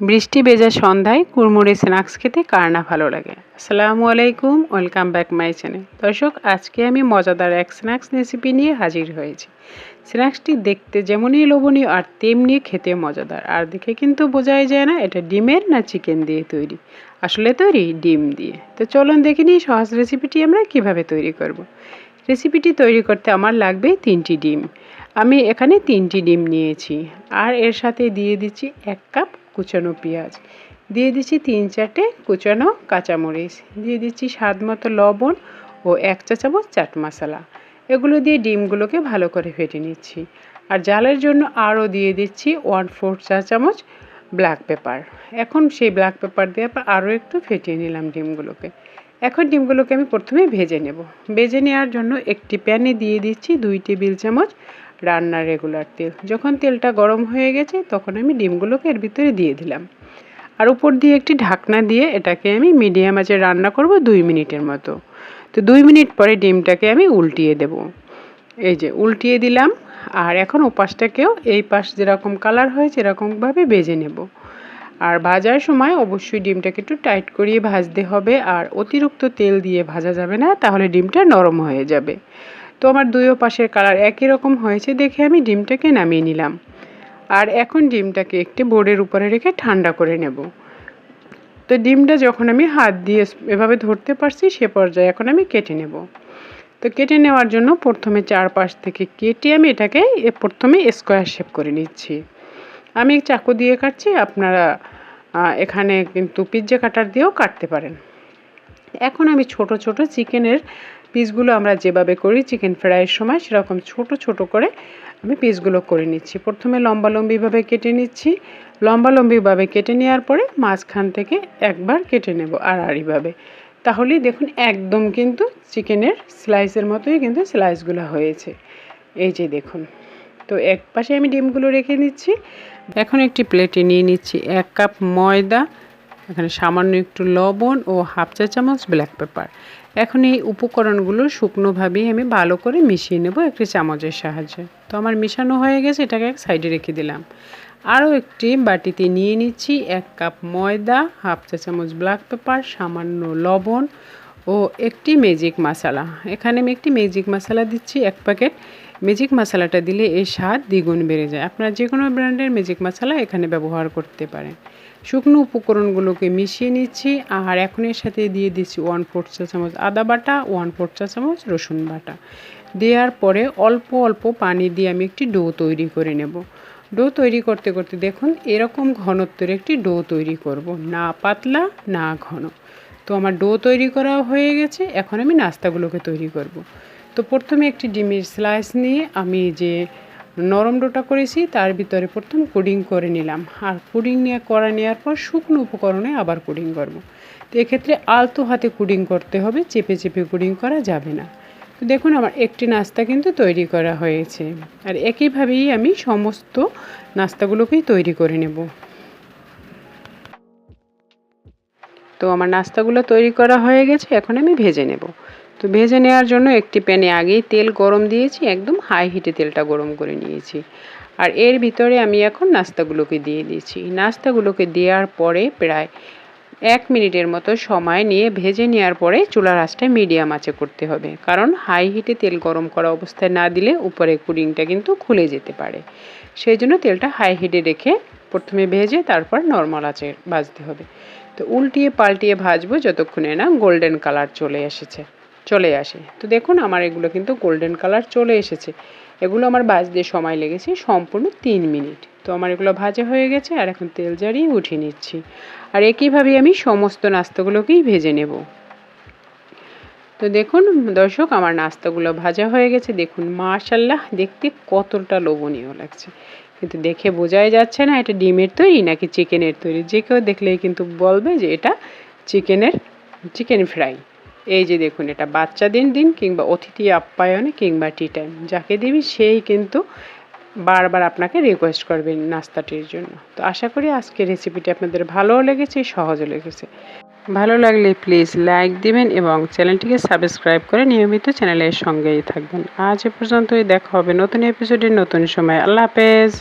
বৃষ্টি ভেজা সন্ধ্যায় কুড়মুড়ে স্ন্যাক্স খেতে কার না ভালো লাগে। আসসালামু আলাইকুম, ওয়েলকাম ব্যাক মাই চ্যানেল। দর্শক, আজকে আমি মজাদার এক স্ন্যাক্স রেসিপি নিয়ে হাজির হয়েছি। স্ন্যাক্সটি দেখতে যেমনই লোভনীয় আর তেমনি খেতে মজাদার। আর দেখে কিন্তু বোঝাই যায় না এটা ডিমের না চিকেন দিয়ে তৈরি। আসলে তৈরি ডিম দিয়ে। তো চলুন দেখে নিই সহজ রেসিপিটি আমরা কিভাবে তৈরি করব। রেসিপিটি তৈরি করতে আমার লাগবে 3টি ডিম। আমি এখানে 3টি ডিম নিয়েছি। আর এর সাথে দিয়ে দিচ্ছি 1 কাপ কুচানো পেঁয়াজ, দিয়ে দিচ্ছি 3-4টে কুচানো কাঁচামরিচ, দিয়ে দিচ্ছি স্বাদ মতো লবণ ও 1 চা চামচ চাট মশলা। এগুলো দিয়ে ডিমগুলোকে ভালো করে ফেটে নিচ্ছি। আর জ্বালের জন্য আরও দিয়ে দিচ্ছি 1/4 চা চামচ ব্ল্যাক পেপার। এখন সেই ব্ল্যাক পেপার দিয়ে আরও একটু ফেটিয়ে নিলাম ডিমগুলোকে। এখন ডিমগুলোকে আমি প্রথমে ভেজে নেব। ভেজে নেওয়ার জন্য একটি প্যানে দিয়ে দিচ্ছি 2 টেবিল চামচ রান্নার রেগুলার তেল। যখন তেলটা গরম হয়ে গেছে তখন আমি ডিমগুলোকে এর ভিতরে দিয়ে দিলাম। আর উপর দিয়ে একটি ঢাকনা দিয়ে এটাকে আমি মিডিয়াম আঁচে রান্না করব 2 মিনিটের মতো। তো 2 মিনিট পরে ডিমটাকে আমি উল্টিয়ে দেব। এই যে উল্টিয়ে দিলাম। আর এখন ওপাশটাকেও এই পাশ যেরকম কালার হয়েছে এরকমভাবে ভেজে নেব। আর ভাজার সময় অবশ্যই ডিমটাকে একটু টাইট করিয়ে ভাজতে হবে। আর অতিরিক্ত তেল দিয়ে ভাজা যাবে না, তাহলে ডিমটা নরম হয়ে যাবে। তো আমার দুই পাশের কালার একই রকম হয়েছে দেখে আমি ডিমটাকে নামিয়ে নিলাম। আর এখন ডিমটাকে একটি বোর্ডের উপরে রেখে ঠান্ডা করে নেব। তো ডিমটা যখন আমি হাত দিয়ে এভাবে ধরতে পারছি সে পর্যায়ে এখন আমি কেটে নেব। তো কেটে নেওয়ার জন্য প্রথমে চারপাশ থেকে কেটে আমি এটাকে প্রথমে স্কোয়ার শেপ করে নিচ্ছি। আমি চাকু দিয়ে কাটছি, আপনারা এখানে কিন্তু পিৎজা কাটার দিয়েও কাটতে পারেন। এখন আমি ছোট ছোট চিকেনের পিসগুলো আমরা যেভাবে করি চিকেন ফ্রাইয়ের সময় সেরকম ছোট ছোট করে আমি পিসগুলো করে নিচ্ছি। প্রথমে লম্বালম্বিভাবে কেটে নিচ্ছি। লম্বালম্বিভাবে কেটে নেওয়ার পরে মাঝখান থেকে একবার কেটে নেব আড়াআড়িভাবে। তাহলেই দেখুন একদম কিন্তু চিকেনের স্লাইসের মতোই কিন্তু স্লাইসগুলো হয়েছে। এই যে দেখুন। তো এক পাশে আমি ডিমগুলো রেখে নিচ্ছি। এখন একটি প্লেটে নিয়ে নিচ্ছি 1 কাপ ময়দা, এখানে সামান্য একটু লবণ ও 1/2 চা চামচ ব্ল্যাক পেপার। এখন এই উপকরণগুলো শুকনোভাবেই আমি ভালো করে মিশিয়ে নেব একটি চামচের সাহায্যে। তো আমার মেশানো হয়ে গেছে, এটাকে এক সাইডে রেখে দিলাম। আরও একটি বাটিতে নিয়ে নিচ্ছি 1 কাপ ময়দা, 1/2 চা চামচ ব্ল্যাক পেপার, সামান্য লবণ ও একটি ম্যাজিক মশলা। এখানে আমি একটি ম্যাজিক মশলা দিচ্ছি 1 প্যাকেট। ম্যাজিক মশলাটা দিলে এর স্বাদ দ্বিগুণ বেড়ে যায়। আপনারা যে কোনো ব্র্যান্ডের ম্যাজিক মশলা এখানে ব্যবহার করতে পারেন। শুকনো উপকরণগুলোকে মিশিয়ে নিচ্ছি। আর এখন এর সাথে দিয়ে দিচ্ছি 1/4 চা চামচ আদা বাটা, 1/4 চা চামচ রসুন বাটা। দেওয়ার পরে অল্প অল্প পানি দিয়ে আমি একটি ডো তৈরি করে নেব। ডো তৈরি করতে করতে দেখুন এরকম ঘনত্বের একটি ডো তৈরি করব, না পাতলা না ঘন। তো আমার ডো তৈরি করা হয়ে গেছে। এখন আমি নাস্তাগুলোকে তৈরি করব। তো প্রথমে একটি ডিমের স্লাইস নিয়ে আমি যে নরম ডোটা করেছি তার ভিতরে প্রথম কোডিং করে নিলাম। আর কোডিং নেওয়ার পর শুকনো উপকরণে আবার কোডিং করব। তো এক্ষেত্রে আলতো হাতে কোডিং করতে হবে, চেপে চেপে কোডিং করা যাবে না। তো দেখুন আমার একটি নাস্তা কিন্তু তৈরি করা হয়েছে। আর একইভাবেই আমি সমস্ত নাস্তাগুলোকেই তৈরি করে নেব। তো আমার নাস্তাগুলো তৈরি করা হয়ে গেছে, এখন আমি ভেজে নেব। তো ভেজে নেওয়ার জন্য একটি প্যানে আগেই তেল গরম দিয়েছি, একদম হাই হিটে তেলটা গরম করে নিয়েছি। আর এর ভিতরে আমি এখন নাস্তাগুলোকে দিয়ে দিয়েছি। নাস্তাগুলোকে দেওয়ার পরে প্রায় 1 মিনিটের মতো সময় নিয়ে ভেজে নেওয়ার পরে চুলার আঁচটা মিডিয়াম আঁচে করতে হবে, কারণ হাই হিটে তেল গরম করা অবস্থায় না দিলে উপরে পুডিংটা কিন্তু খুলে যেতে পারে। সেই জন্য তেলটা হাই হিটে রেখে প্রথমে ভেজে তারপর নর্মাল আঁচে ভাজতে হবে। তো উল্টিয়ে পাল্টিয়ে ভাজবো যতক্ষণে না গোল্ডেন কালার চলে আসে। তো দেখুন আমার এগুলো কিন্তু গোল্ডেন কালার চলে এসেছে। এগুলো আমার ভাজতে সময় লেগেছে সম্পূর্ণ 3 মিনিট। তো আমার এগুলো ভাজা হয়ে গেছে। আর এখন তেল ঝরিয়ে উঠিয়ে নিচ্ছি। আর একইভাবে আমি সমস্ত নাস্তাগুলোকেই ভেজে নেব। তো দেখুন দর্শক, আমার নাস্তাগুলো ভাজা হয়ে গেছে। দেখুন মাশাআল্লাহ, দেখতে কতটা লোভনীয় লাগছে, কিন্তু দেখে বোঝাই যাচ্ছে না এটা ডিমের তৈরি নাকি চিকেনের তৈরি। যে কেউ দেখলেই কিন্তু বলবে যে এটা চিকেন ফ্রাই। এই যে দেখুন, এটা বাচ্চাদের দিন কিংবা অতিথি আপ্যায়নে কিংবা টি টাইম যাকে দিবি সেই কিন্তু বারবার আপনাকে রিকোয়েস্ট করবেন নাস্তাটির জন্য। তো আশা করি আজকের রেসিপিটি আপনাদের ভালোও লেগেছে, সহজও লেগেছে। ভালো লাগলে প্লিজ লাইক দিবেন এবং চ্যানেলটিকে সাবস্ক্রাইব করে নিয়মিত চ্যানেলের সঙ্গেই থাকবেন। আজ এ পর্যন্তই, দেখা হবে নতুন এপিসোডে নতুন সময়। আল্লাহ হাফেজ।